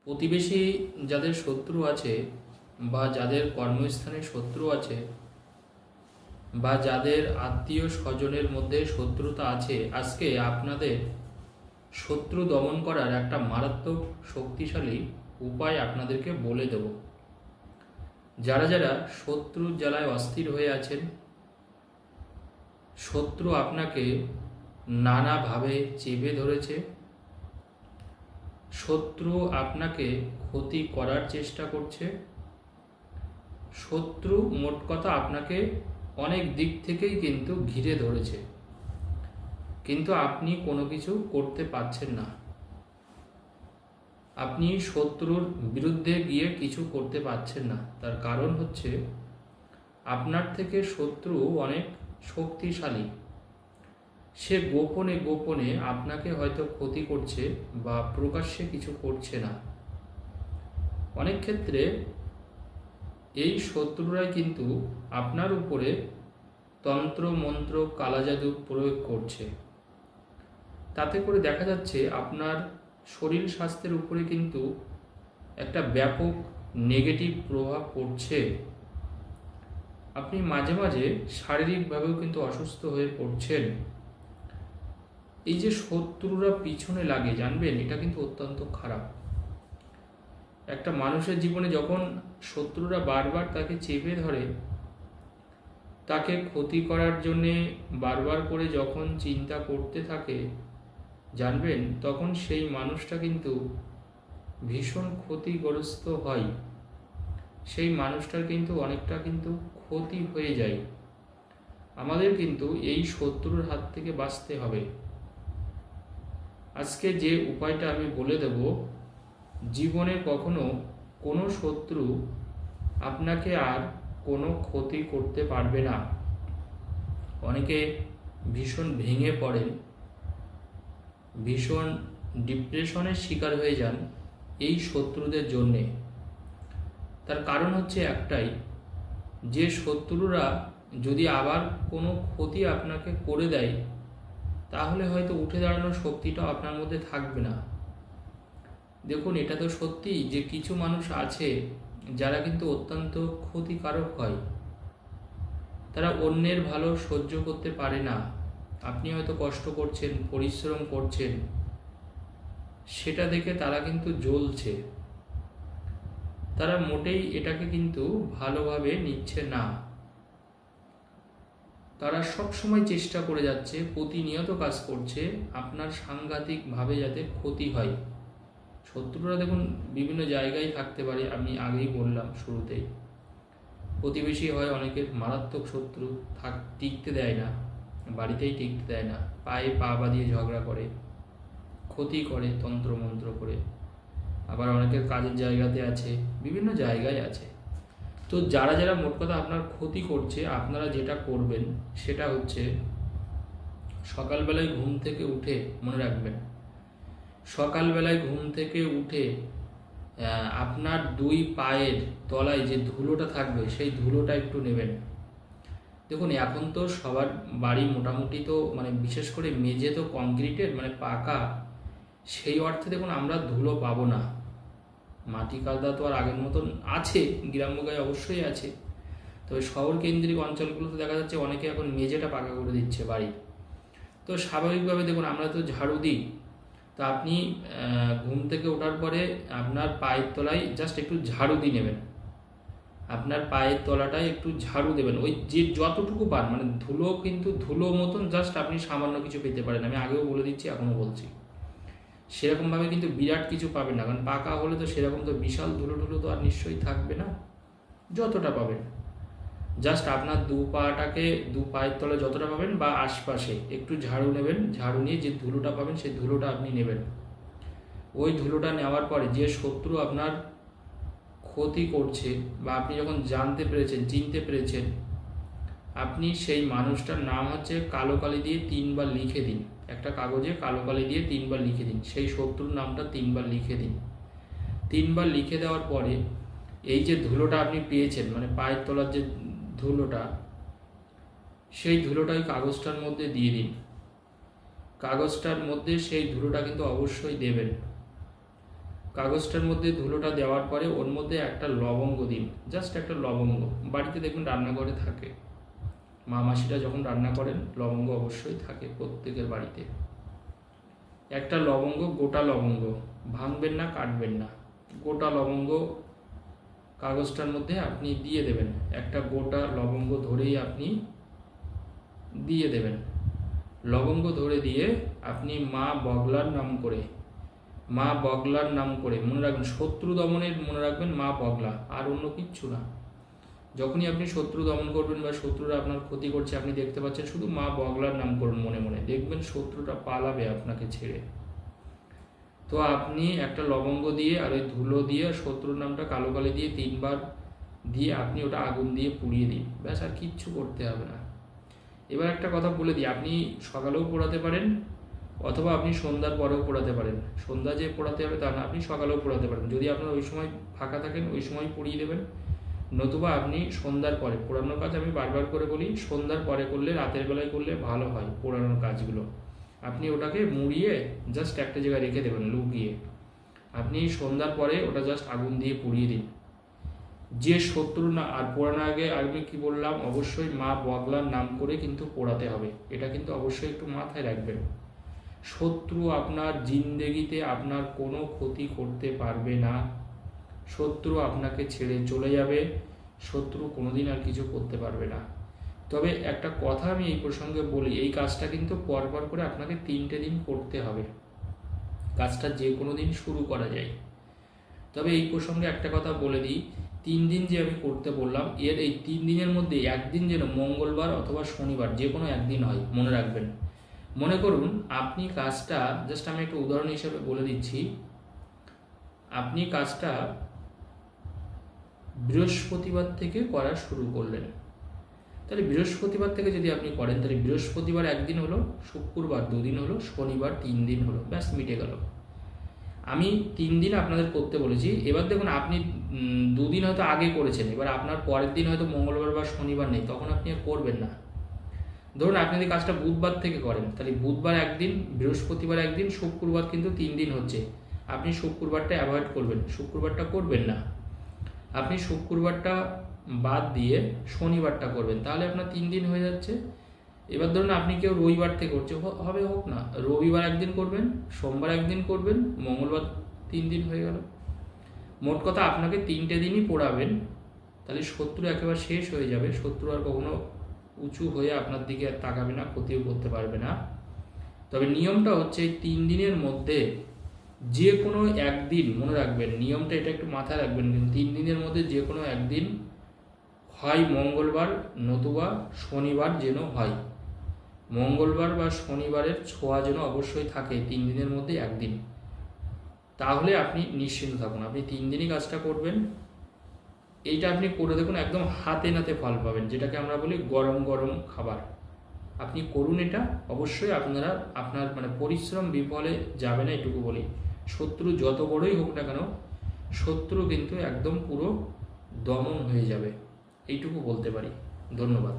প্রতিবেশী যাদের শত্রু আছে বা যাদের কর্মস্থানে শত্রু আছে বা যাদের আত্মীয় স্বজনের মধ্যে শত্রুতা আছে, আজকে আপনাদের শত্রু দমন করার একটা মারাত্মক শক্তিশালী উপায় আপনাদেরকে বলে দেব। যারা যারা শত্রুর জ্বালায় অস্থির হয়ে আছেন, শত্রু আপনাকে নানাভাবে চেপে ধরেছে, শত্রু আপনাকে ক্ষতি করার চেষ্টা করছে, শত্রু মোট কথা আপনাকে অনেক দিক থেকেই কিন্তু ঘিরে ধরেছে, কিন্তু আপনি কোনো কিছু করতে পারছেন না। আপনি শত্রুর বিরুদ্ধে গিয়ে কিছু করতে পারছেন না। তার কারণ হচ্ছে আপনার থেকে শত্রু অনেক শক্তিশালী। সে গোপনে গোপনে আপনাকে হয়তো ক্ষতি করছে বা প্রকাশ্যে কিছু করছে না। অনেক ক্ষেত্রে এই শত্রুরাই কিন্তু আপনার উপরে তন্ত্র মন্ত্র কালাজাদু প্রয়োগ করছে। তাতে করে দেখা যাচ্ছে আপনার শরীর স্বাস্থ্যের উপরে কিন্তু একটা ব্যাপক নেগেটিভ প্রভাব পড়ছে। আপনি মাঝে মাঝে শারীরিকভাবেও কিন্তু অসুস্থ হয়ে পড়ছেন। এই যে শত্রুরা পিছনে লাগে, জানবেন এটা কিন্তু অত্যন্ত খারাপ। একটা মানুষের জীবনে যখন শত্রুরা বারবার তাকে চেপে ধরে, তাকে ক্ষতি করার জন্যে বারবার করে যখন চিন্তা করতে থাকে, জানবেন তখন সেই মানুষটা কিন্তু ভীষণ ক্ষতিগ্রস্ত হয়। সেই মানুষটার কিন্তু অনেকটা কিন্তু ক্ষতি হয়ে যায়। আমাদের কিন্তু এই শত্রুর হাত থেকে বাঁচতে হবে। আজকে যে উপায়টা আমি বলে দেব, জীবনে কখনো কোনো শত্রু আপনাকে আর কোনো ক্ষতি করতে পারবে না। অনেকে ভীষণ ভেঙে পড়েন, ভীষণ ডিপ্রেশনের শিকার হয়ে যান এই শত্রুদের জন্যে। তার কারণ হচ্ছে একটাই, যে শত্রুরা যদি আবার কোনো ক্ষতি আপনাকে করে দেয়, তাহলে হয়তো উঠে দাঁড়ানোর শক্তিটাও আপনার মধ্যে থাকবে না। দেখুন, এটা তো সত্যি যে কিছু মানুষ আছে যারা কিন্তু অত্যন্ত ক্ষতিকারক হয়। তারা অন্যের ভালো সহ্য করতে পারে না। আপনি হয়তো কষ্ট করছেন, পরিশ্রম করছেন, সেটা দেখে তারা কিন্তু জ্বলছে। তারা মোটেই এটাকে কিন্তু ভালোভাবে নিচ্ছে না। তারা সবসময় চেষ্টা করে যাচ্ছে, প্রতিনিয়ত কাজ করছে আপনার সাংঘাতিকভাবে যাতে ক্ষতি হয়। শত্রুরা দেখুন বিভিন্ন জায়গায় থাকতে পারে, আমি আগেই বললাম শুরুতেই। প্রতিবেশী হয় অনেকের মারাত্মক শত্রু, টিকতে দেয় না, বাড়িতেই টিকতে দেয় না, পায়ে পা বাঁধিয়ে ঝগড়া করে, ক্ষতি করে তন্ত্রমন্ত্র করে। আবার অনেকের কাজের জায়গাতে আছে, বিভিন্ন জায়গায় আছে। তো যারা যারা মোট কথা আপনার ক্ষতি করছে, আপনারা যেটা করবেন সেটা হচ্ছে সকালবেলায় ঘুম থেকে উঠে, মনে রাখবেন, সকালবেলায় ঘুম থেকে উঠে আপনার দুই পায়ের তলায় যে ধুলোটা থাকবে সেই ধুলোটা একটু নেবেন। দেখুন, এখন তো সবার বাড়ি মোটামুটি তো বিশেষ করে মেঝে তো কংক্রিটের পাকা, সেই অর্থে দেখুন আমরা ধুলো পাবো না। মাটি কাদা তো আর আগের মতন আছে, গ্রাম্যগায় অবশ্যই আছে, তবে শহর কেন্দ্রিক অঞ্চলগুলোতে দেখা যাচ্ছে অনেকে এখন মেঝেটা পাকা করে দিচ্ছে বাড়ির। তো স্বাভাবিকভাবে দেখুন আমরা তো ঝাড়ু দিই। তো আপনি ঘুম থেকে ওঠার পরে আপনার পায়ের তলায় জাস্ট একটু ঝাড়ু দিয়ে নেবেন, আপনার পায়ের তলাটায় একটু ঝাড়ু দেবেন। ওই যে যতটুকু পান, ধুলো কিন্তু ধুলো মতন জাস্ট আপনি সামান্য কিছু পেতে পারেন, আমি আগেও বলে দিচ্ছি এখনও বলছি। সেরকমভাবে কিন্তু বিরাট কিছু পাবেন না, কারণ পাকা হলে তো সেরকম তো বিশাল ধুলো ধুলো তো আর নিশ্চয়ই থাকবে না। যতটা পাবেন জাস্ট আপনার দু পায়ের তলে যতটা পাবেন বা আশপাশে একটু ঝাড়ু নেবেন। ঝাড়ু নিয়ে যে ধুলোটা পাবেন সেই ধুলোটা আপনি নেবেন। ওই ধুলোটা নেওয়ার পরে যে শত্রু আপনার ক্ষতি করছে বা আপনি যখন জানতে পেরেছেন, চিনতে পেরেছেন, আপনি সেই মানুষটার নাম হচ্ছে কালো কালি দিয়ে 3 বার লিখে দিন। একটা কাগজে কালো কালি দিয়ে 3 বার লিখে দিন, সেই শত্রুর নামটা 3 বার লিখে দিন। 3 বার লিখে দেওয়ার পরে এই যে ধুলোটা আপনি পেয়েছেন, পায়ের তলার যে ধুলোটা, সেই ধুলোটা ওই কাগজটার মধ্যে দিয়ে দিন। কাগজটার মধ্যে সেই ধুলোটা কিন্তু অবশ্যই দেবেন। কাগজটার মধ্যে ধুলোটা দেওয়ার পরে ওর মধ্যে একটা লবঙ্গ দিন, জাস্ট একটা লবঙ্গ। বাড়িতে দেখুন রান্নাঘরে থাকে, মা মাসিরা যখন রান্না করেন লবঙ্গ অবশ্যই থাকে প্রত্যেকের বাড়িতে। একটা লবঙ্গ, গোটা লবঙ্গ, ভাঙবেন না, কাটবেন না, গোটা লবঙ্গ কাগজটার মধ্যে আপনি দিয়ে দেবেন। একটা গোটা লবঙ্গ ধরেই আপনি দিয়ে দেবেন। লবঙ্গ ধরে দিয়ে আপনি মা বগলার নাম করে, মা বগলার নাম করে মনে রাখবেন, শত্রু দমনের মনে রাখবেন মা বগলা, আর অন্য কিচ্ছু না। যখনই আপনি শত্রু দমন করবেন বা শত্রুরা আপনার ক্ষতি করছে, আপনি দেখতে পাচ্ছেন, শুধু মা বগলার নাম করুন মনে মনে, দেখবেন শত্রুটা পালাবে আপনাকে ছেড়ে। তো আপনি একটা লবঙ্গ দিয়ে আর ওই ধুলো দিয়ে শত্রুর নামটা কালো কালি দিয়ে 3 বার দিয়ে আপনি ওটা আগুন দিয়ে পুড়িয়ে দিন, ব্যাস, আর কিচ্ছু করতে হবে না। এবার একটা কথা বলে দিই, আপনি সকালেও পোড়াতে পারেন অথবা আপনি সন্ধ্যার পরেও পোড়াতে পারেন। সন্ধ্যা যে পোড়াতে হবে তা না, আপনি সকালেও পোড়াতে পারেন। যদি আপনার ওই সময় ফাঁকা থাকেন ওই সময় পুড়িয়ে দেবেন, নতুবা আপনি সন্ধ্যার পরে। পোড়ানোর কাজ আমি বারবার করে বলি, সন্ধ্যার পরে করলে, রাতের বেলায় করলে ভালো হয় পোড়ানোর কাজগুলো। আপনি ওটাকে মুড়িয়ে জাস্ট একটা জায়গায় রেখে দেবেন লুকিয়ে, আপনি সন্ধ্যার পরে ওটা জাস্ট আগুন দিয়ে পুড়িয়ে দিন। যে শত্রু না, আর পোড়ানোর আগে আমি কি বললাম, অবশ্যই মা বগলার নাম করে কিন্তু পোড়াতে হবে, এটা কিন্তু অবশ্যই একটু মাথায় রাখবেন। শত্রু আপনার জিন্দেগিতে আপনার কোনো ক্ষতি করতে পারবে না, শত্রু আপনাকে ছেড়ে চলে যাবে, শত্রু কোনোদিন আর কিছু করতে পারবে না। তবে একটা কথা আমি এই প্রসঙ্গে বলি, এই কাজটা কিন্তু পরপর করে আপনাকে 3টে দিন করতে হবে। কাজটা যে কোনো দিন শুরু করা যায়। তবে এই প্রসঙ্গে একটা কথা বলে দিই, 3 দিন যে আমি করতে বললাম, এর এই 3 দিনের মধ্যে একদিন যেন মঙ্গলবার অথবা শনিবার যে কোনো একদিন হয়, মনে রাখবেন। মনে করুন আপনি কাজটা, জাস্ট আমি একটা উদাহরণ হিসেবে বলে দিচ্ছি, আপনি কাজটা বৃহস্পতিবার থেকে করা শুরু করলেন, তাহলে বৃহস্পতিবার থেকে যদি আপনি করেন, তাহলে বৃহস্পতিবার একদিন হলো, শুক্রবার 2 দিন হলো, শনিবার 3 দিন হলো, ব্যাস মিটে গেল। আমি 3 দিন আপনাদের করতে বলেছি। এবার দেখুন আপনি 2 দিন হয়তো আগে করেছেন, এবার আপনার পরের দিন হয়তো মঙ্গলবার বা শনিবার নেই, তখন আপনি আর করবেন না। ধরুন আপনি যদি কাজটা বুধবার থেকে করেন, তাহলে বুধবার একদিন, বৃহস্পতিবার একদিন, শুক্রবার কিন্তু 3 দিন হচ্ছে। আপনি শুক্রবারটা অ্যাভয়েড করবেন, শুক্রবারটা করবেন না, আপনি শুক্রবারটা বাদ দিয়ে শনিবারটা করবেন, তাহলে আপনার 3 দিন হয়ে যাচ্ছে। এবার ধরুন আপনি কেউ রবিবার থেকে করছে, হবে হোক না, রবিবার একদিন করবেন, সোমবার একদিন করবেন, মঙ্গলবার 3 দিন হয়ে গেল। মোট কথা আপনাকে 3টে দিনই পোড়াবেন, তাহলে শত্রু একেবারে শেষ হয়ে যাবে। শত্রু আর কখনো উঁচু হয়ে আপনার দিকে তাকাবে না, ক্ষতিও করতে পারবে না। তবে নিয়মটা হচ্ছে 3 দিনের মধ্যে যে কোনো একদিন, মনে রাখবেন নিয়মটা, এটা একটু মাথায় রাখবেন, 3 দিনের মধ্যে যে কোনো একদিন হয় মঙ্গলবার নতুবা শনিবার যেন হয়, মঙ্গলবার বা শনিবারের ছোঁয়া যেন অবশ্যই থাকে 3 দিনের মধ্যে একদিন, তাহলে আপনি নিশ্চিন্ত থাকুন, আপনি 3 দিনই কাজটা করবেন। এইটা আপনি করে দেখুন, একদম হাতে নাতে ফল পাবেন, যেটাকে আমরা বলি গরম গরম খাবার। আপনি করুন এটা, অবশ্যই আপনার মানে পরিশ্রম বিফলে যাবে না, এটুকু বলি। শত্রু যত বড়ই হোক না কেন, শত্রু কিন্তু একদম পুরো দমন হয়ে যাবে, এইটুকু বলতে পারি। ধন্যবাদ।